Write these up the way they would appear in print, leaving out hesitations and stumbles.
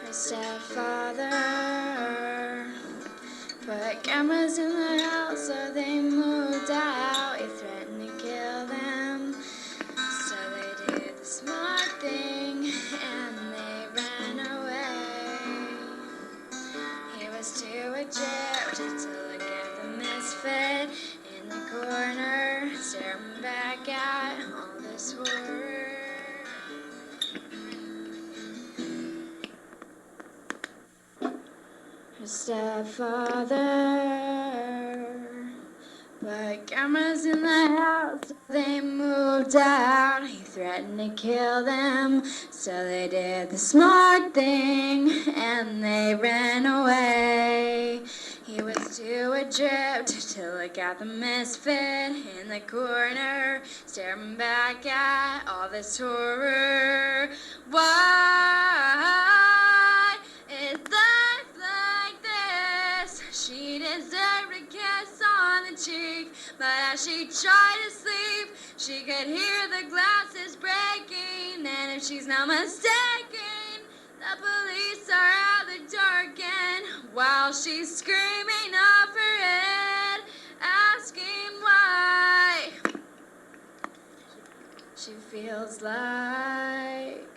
Her stepfather put cameras in the house, so they moved out. He threatened to kill them, so they did the smart thing and they ran away. He was too adrift to look at the misfit in the corner, staring back at all this horror. Her stepfather put cameras in the house, they moved out. He threatened to kill them, so they did the smart thing and they ran away. He was too adrift to look at the misfit in the corner, staring back at all this horror. Why is life like this? She deserved a kiss on the cheek, but as she tried to sleep, she could hear the glasses breaking. And if she's not mistaken, the police are at the door again, while she's screaming off her head, asking why. She feels like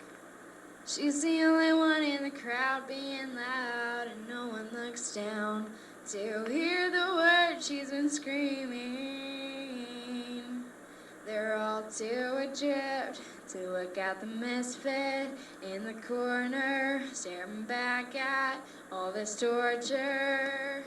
she's the only one in the crowd being loud, and no one looks down to hear the words she's been screaming. They're all too adrift to look at the misfit in the corner, staring back at all this torture.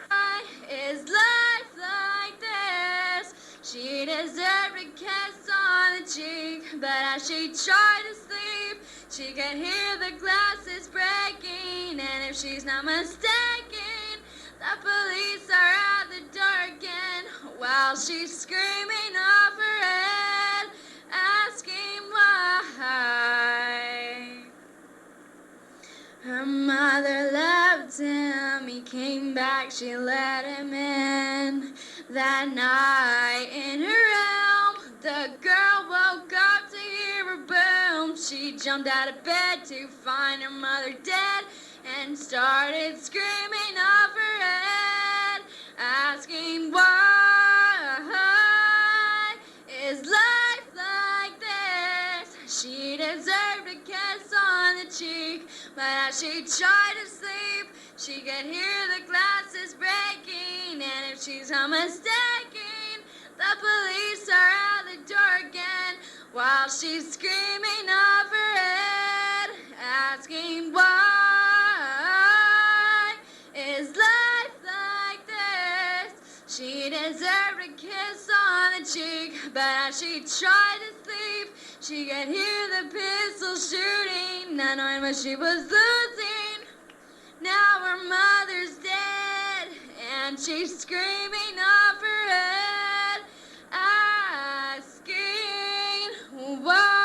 Why is life like this? She deserved a kiss on the cheek, but as she tried to sleep, she could hear the glasses breaking. And if she's not mistaken, the police are at the door again, while she's screaming off her head, asking why. Her mother loved him, he came back, she let him in. That night in her room, the girl woke up to hear a boom. She jumped out of bed to find her mother dead and started screaming off her head, asking why is life like this? She deserved a kiss on the cheek, but as she tried to sleep, she could hear the glasses breaking. And if she's not mistaken, the police are at the door again, while she's screaming off her head, asking why is life like this? She deserved a kiss on the cheek, but as she tried to sleep, she could hear the pistol shooting, not knowing what she was losing. Now her mother's dead, and she's screaming off her head, asking why.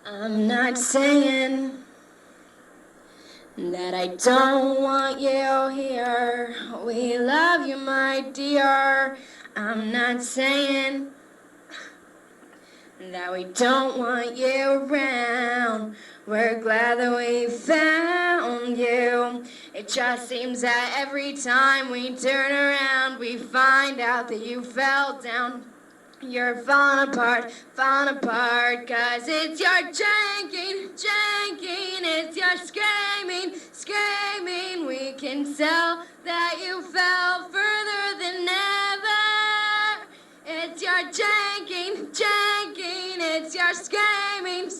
I'm not saying that I don't want you here. We love you, my dear. I'm not saying that we don't want you around. We're glad that we found you. It just seems that every time we turn around, we find out that you fell down. You're falling apart, 'cause it's your janking, it's your screaming. We can tell that you fell further than ever. It's your janking, it's your screaming.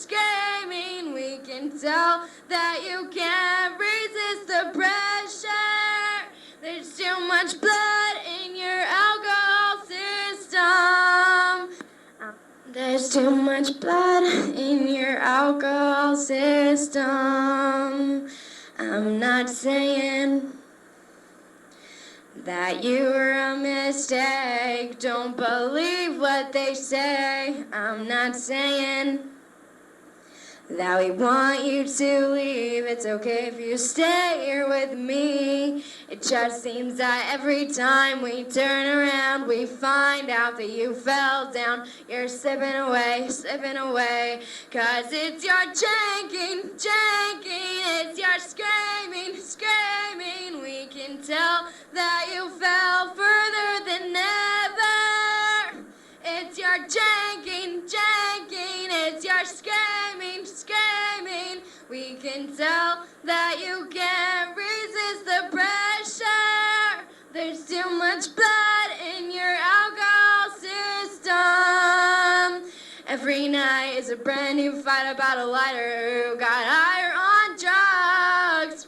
We can tell that you can't resist the pressure. There's too much blood in your alcohol system. There's too much blood in your alcohol system. I'm not saying that you were a mistake. Don't believe what they say. I'm not saying that we want you to leave. It's okay if you stay here with me. It just seems that every time we turn around, we find out that you fell down. You're slipping away, 'cause it's your janking, it's your screaming. We can tell that you fell further than ever. It's your janking, it's your screaming. We can tell that you can't resist the pressure. There's too much blood in your alcohol system. Every night is a brand new fight about a lighter who got higher on drugs.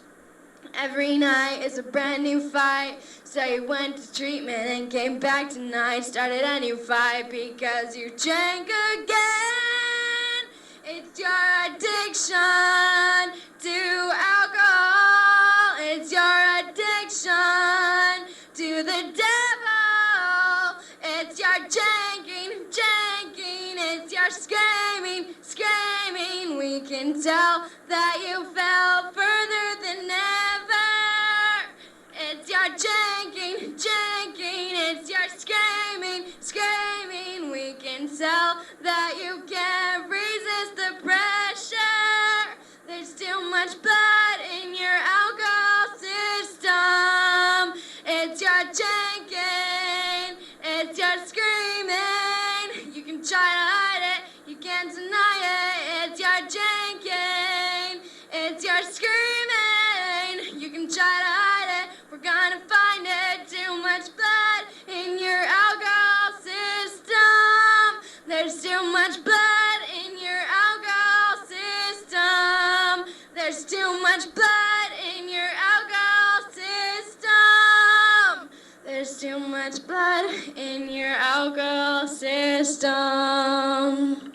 Every night is a brand new fight. So you went to treatment and came back tonight. Started a new fight because you drank again. It's your addiction to alcohol. It's your addiction to the devil. It's your janking, it's your screaming. We can tell that you fell further than ever. It's your janking, it's your screaming. We can tell that you can't resist the pressure. There's too much blood in your alcohol system. It's your janking, it's your screaming. You can try to hide it, you can't deny it. It's your janking, it's your screaming. You can try to hide it, we're gonna find it. Too much blood in your alcohol system. There's too much blood in your alcohol system. There's too much blood in your alcohol system. There's too much blood in your alcohol system.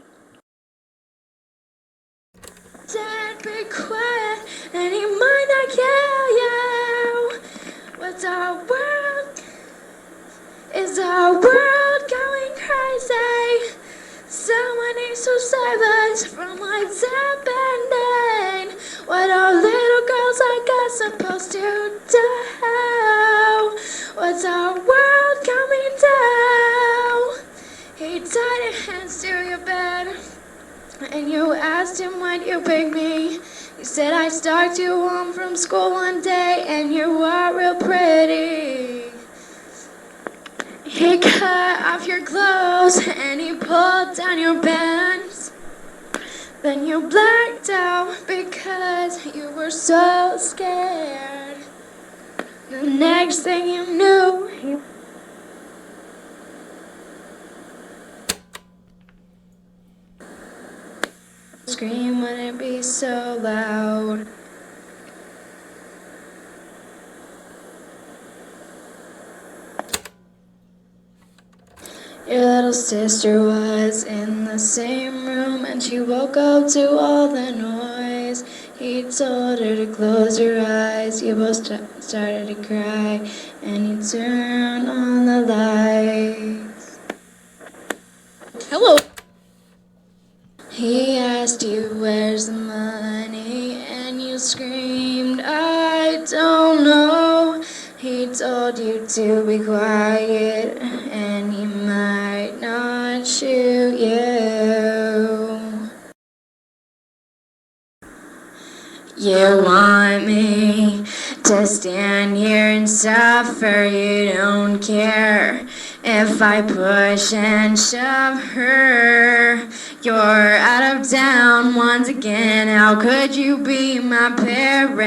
Dad, be quiet, and he might not kill you. What's our world? Is our world going crazy? Someone needs to save us from what's happening. What are little girls like us supposed to do? What's our world coming down? He tied your hands to your bed, and you asked him when you picked me. You said I stalked you home from school one day, and you were real pretty. He cut off your clothes, and he pulled down your pants. Then you blacked out because you were so scared. The next thing you knew, he scream wouldn't be so loud. Your little sister was in the same room, and she woke up to all the noise. He told her to close her eyes. You both started to cry, and he turned on the lights. Hello. He asked you, where's the money? And you screamed, I don't know. He told you to be quiet, and he might not shoot you. You want me to stand here and suffer, you don't care. If I push and shove her, you're out of town once again. How could you be my parent?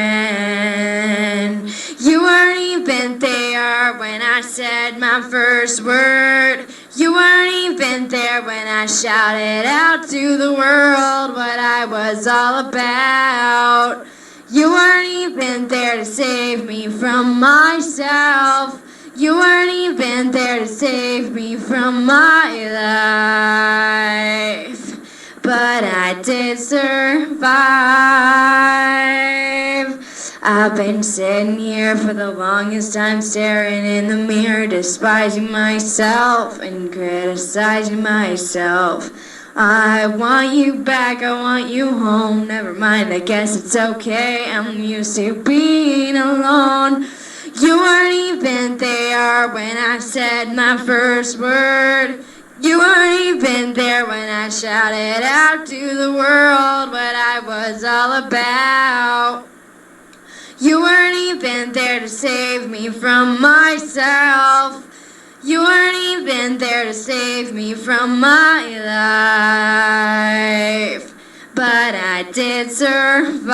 You weren't even there when I said my first word. You weren't even there when I shouted out to the world what I was all about. You weren't even there to save me from myself. You weren't even there to save me from my life. But I did survive. I've been sitting here for the longest time, staring in the mirror, despising myself and criticizing myself. I want you back, I want you home. Never mind, I guess it's okay. I'm used to being alone. You weren't even there when I said my first word. You weren't even there when I shouted out to the world what I was all about. You weren't even there to save me from myself. You weren't even there to save me from my life. But I did survive.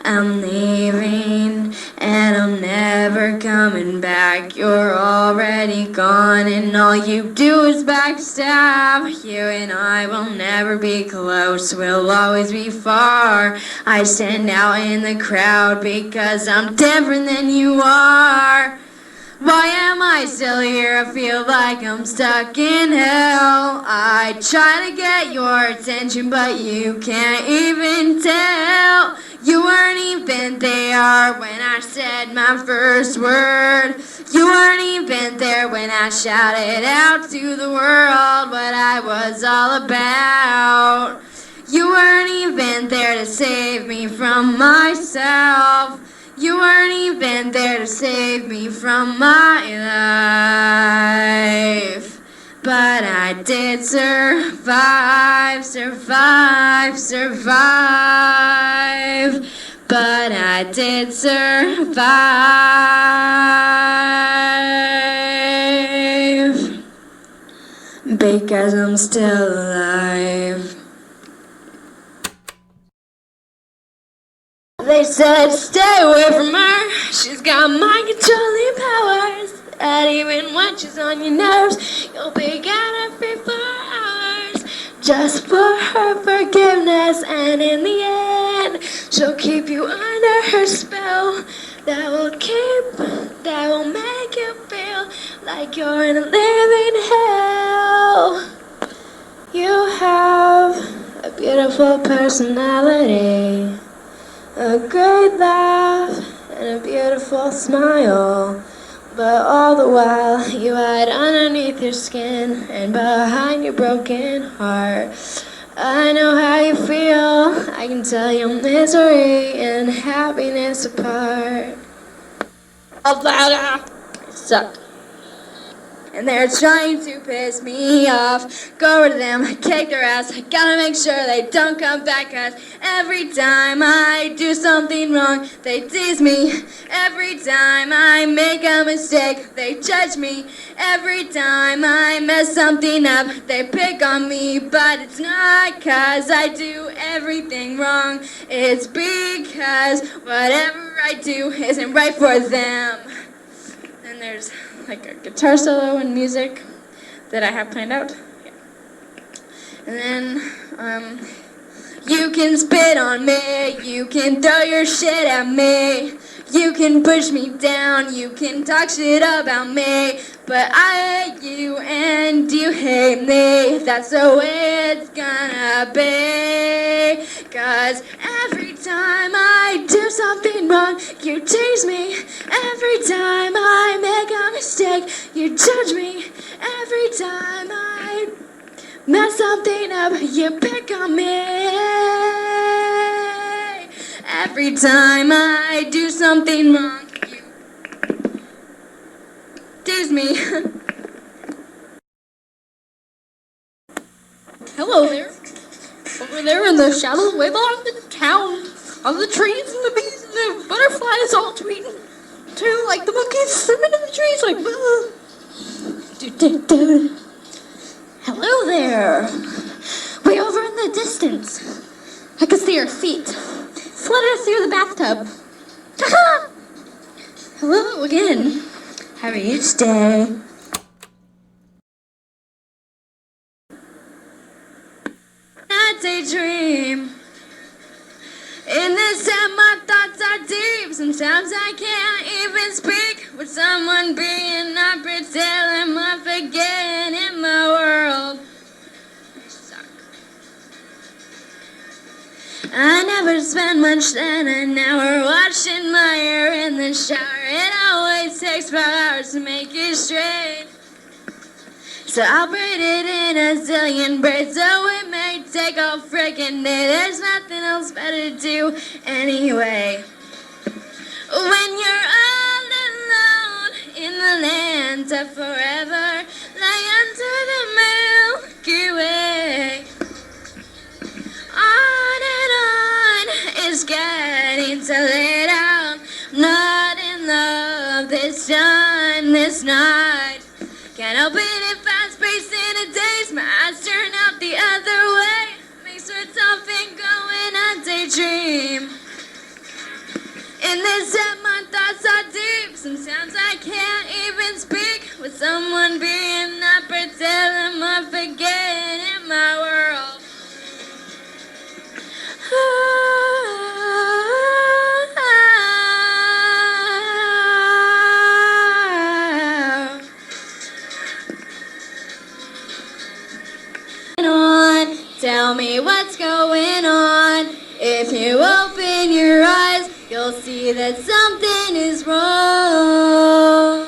I'm leaving and I'm never coming back. You're already gone and all you do is backstab. You and I will never be close, we'll always be far. I stand out in the crowd because I'm different than you are. Why am I still here? I feel like I'm stuck in hell. I try to get your attention, but you can't even tell. You weren't even there when I said my first word. You weren't even there when I shouted out to the world what I was all about. You weren't even there to save me from myself. You weren't even there to save me from my life. But I did survive. But I did survive. Because I'm still alive. They said stay away from her, she's got mind-controlling powers, that even when she's on your nerves, you'll be out every 4 hours, just for her forgiveness, and in the end, she'll keep you under her spell, that will make you feel like you're in a living hell. You have a beautiful personality, a great laugh and a beautiful smile, but all the while you hide underneath your skin and behind your broken heart. I know how you feel, I can tell your misery and happiness apart. I suck. And they're trying to piss me off. Go over to them, kick their ass. I gotta make sure they don't come back, 'cause every time I do something wrong, they tease me. Every time I make a mistake, they judge me. Every time I mess something up, they pick on me. But it's not 'cause I do everything wrong. It's because whatever I do isn't right for them. And there's like a guitar solo and music that I have planned out. Yeah. And then, you can spit on me, you can throw your shit at me, you can push me down, you can talk shit about me, but I hate you and you hate me, that's the way it's gonna be, 'cause every time I do something wrong, you tease me, every time I make a mistake, you judge me, every time I mess something up, you pick on me. Every time I do something wrong, you tease me. Hello there. Over there in the shadow, way below the town, all the trees and the bees and the butterflies all tweeting. too, like the monkeys swimming in the trees, like. Do. Hello there. Way over in the distance. I can see your feet. Flutter through the bathtub. Hello again. How are you today? I daydream. In this time my thoughts are deep. Sometimes I can't even speak with someone being. I pretend I'm forgetting in my world. I never spend much than an hour washing my hair in the shower. It always takes 5 hours to make it straight. So I'll braid it in a zillion braids, so it may take all freaking day. There's nothing else better to do anyway. When you're all alone in the land of forever, lie under the Milky Way. On and on, it's getting so late out. Not in love this time, this night. Can't help it if I space in a daze. My eyes turn out the other way. Makes for tough and going on daydream. In this time my thoughts are deep. Sometimes I can't even speak with someone being. I pretend I'm forgetting in my world. Tell me what's going on. If you open your eyes, you'll see that something is wrong.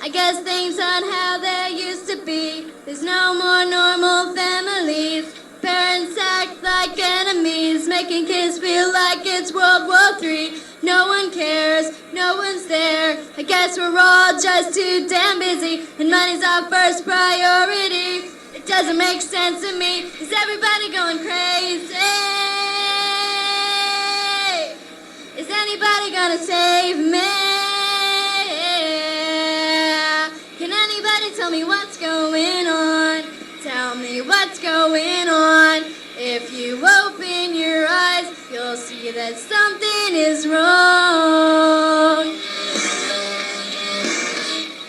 I guess things aren't how they used to be. There's no more normal families. Parents act like enemies, making kids feel like it's World War III. No one cares, no one's there. I guess we're all just too damn busy, and money's our first priority. It doesn't make sense to me. Is everybody going crazy? Is anybody gonna save me? Can anybody tell me what's going on? Tell me what's going on. If you open your eyes, you'll see that something is wrong.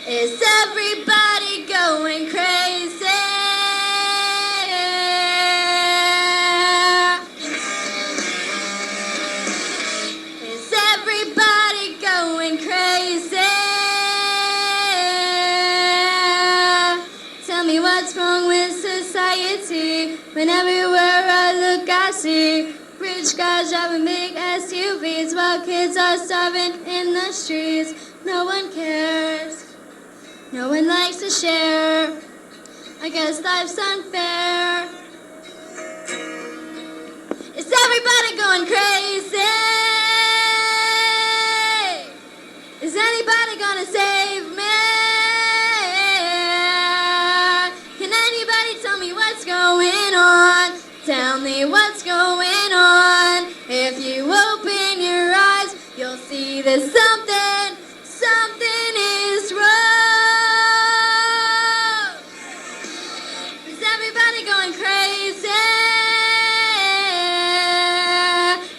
Is everybody going crazy? Is everybody going crazy? Tell me what's wrong with society when everywhere I look I see rich guys driving big SUVs while kids are starving in the streets. No one cares. No one likes to share. I guess life's unfair. Is everybody going crazy? Is anybody gonna save me? Can anybody tell me what's going on? Tell me what's going on. If you open your eyes, you'll see that something is wrong. Is everybody going crazy?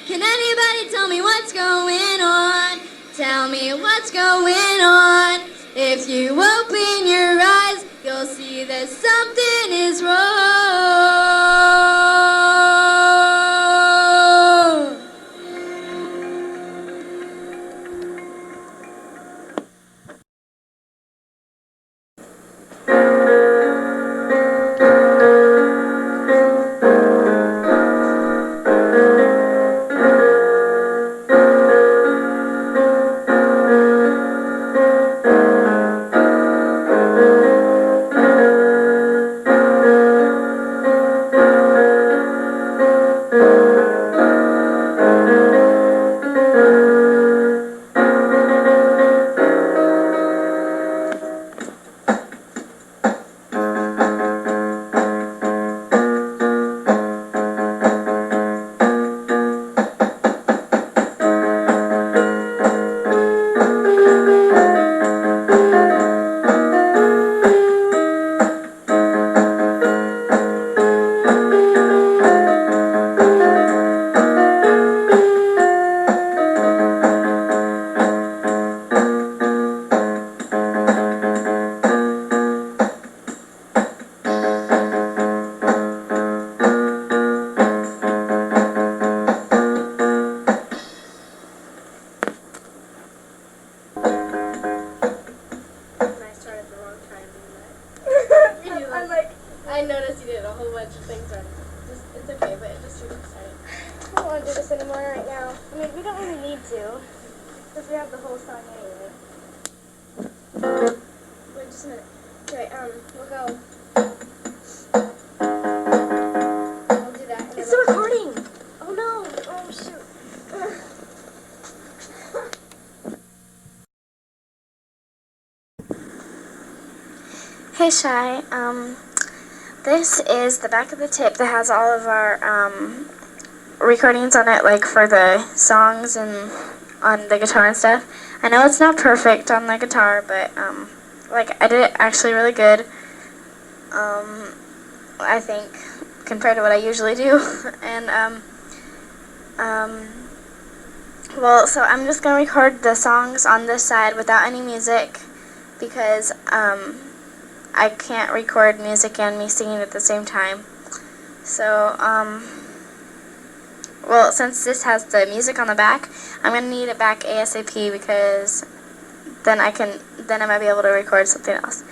Can anybody tell me what's going on? Tell me what's going on. If you open your eyes, you'll see that something is wrong. this anymore right now. I mean, we don't really need to, because we have the whole song anyway. Wait just a minute. Okay, we'll go. We'll do that. It's still recording. Oh no! Oh shoot. Hey Shy, this is the back of the tape that has all of our recordings on it, like for the songs and on the guitar and stuff. I know it's not perfect on the guitar, but like I did it actually really good. I think compared to what I usually do, and well, so I'm just gonna record the songs on this side without any music because I can't record music and me singing at the same time. So, well, since this has the music on the back, I'm going to need it back ASAP because then I might be able to record something else.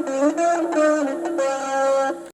Bye.